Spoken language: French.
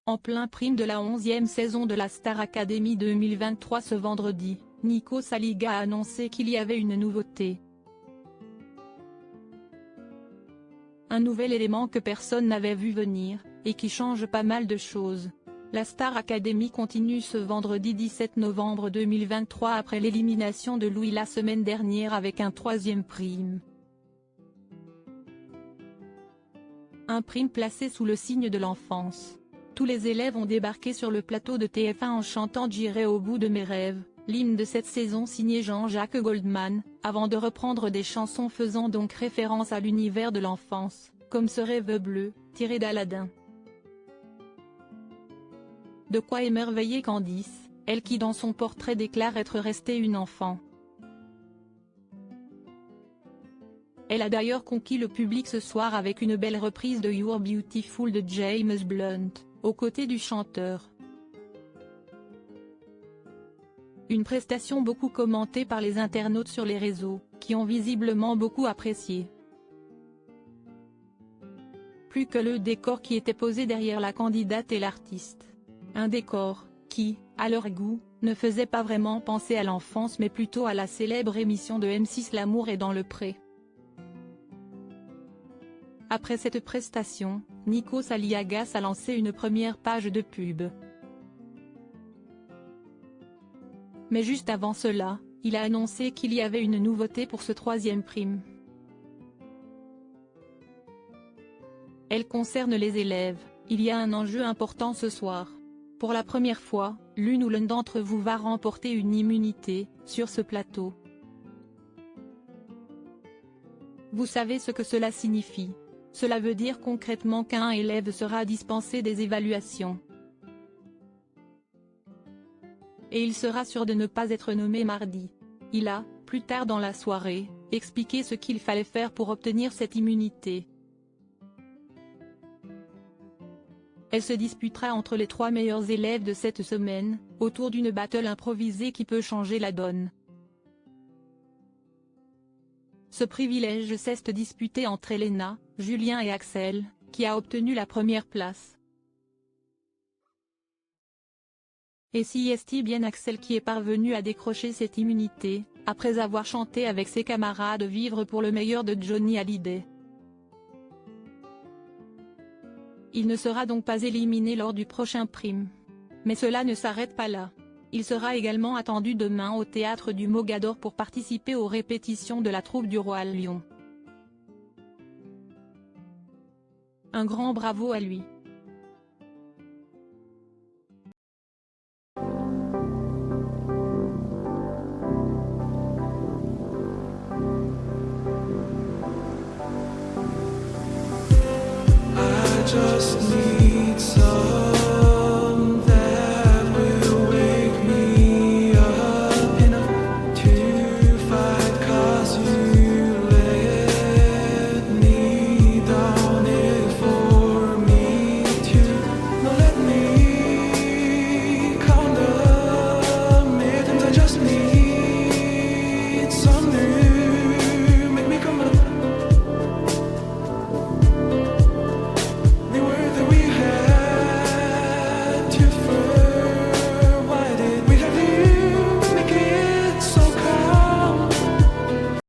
En plein prime de la 11e saison de la Star Academy 2023 ce vendredi, Nico Saliga a annoncé qu'il y avait une nouveauté. Un nouvel élément que personne n'avait vu venir, et qui change pas mal de choses. La Star Academy continue ce vendredi 17 novembre 2023 après l'élimination de Louis la semaine dernière avec un troisième prime. Un prime placé sous le signe de l'enfance. Tous les élèves ont débarqué sur le plateau de TF1 en chantant « J'irai au bout de mes rêves », l'hymne de cette saison signé Jean-Jacques Goldman, avant de reprendre des chansons faisant donc référence à l'univers de l'enfance, comme ce rêve bleu, tiré d'Aladin. De quoi émerveiller Candice, elle qui dans son portrait déclare être restée une enfant. Elle a d'ailleurs conquis le public ce soir avec une belle reprise de You're Beautiful de James Blunt, aux côtés du chanteur. Une prestation beaucoup commentée par les internautes sur les réseaux, qui ont visiblement beaucoup apprécié. Plus que le décor qui était posé derrière la candidate et l'artiste. Un décor, qui, à leur goût, ne faisait pas vraiment penser à l'enfance mais plutôt à la célèbre émission de M6 L'amour est dans le pré. Après cette prestation, Nico Saliga a lancé une première page de pub. Mais juste avant cela, il a annoncé qu'il y avait une nouveauté pour ce troisième prime. Elle concerne les élèves, il y a un enjeu important ce soir. Pour la première fois, l'une ou l'un d'entre vous va remporter une immunité, sur ce plateau. Vous savez ce que cela signifie. Cela veut dire concrètement qu'un élève sera dispensé des évaluations. Et il sera sûr de ne pas être nommé mardi. Il a, plus tard dans la soirée, expliqué ce qu'il fallait faire pour obtenir cette immunité. Elle se disputera entre les 3 meilleurs élèves de cette semaine, autour d'une battle improvisée qui peut changer la donne. Ce privilège s'est disputé entre Elena, Julien et Axel, qui a obtenu la première place. Et si est bien Axel qui est parvenu à décrocher cette immunité, après avoir chanté avec ses camarades Vivre pour le meilleur de Johnny Hallyday. Il ne sera donc pas éliminé lors du prochain prime. Mais cela ne s'arrête pas là. Il sera également attendu demain au théâtre du Mogador pour participer aux répétitions de la troupe du Roi Lion. Un grand bravo à lui. Just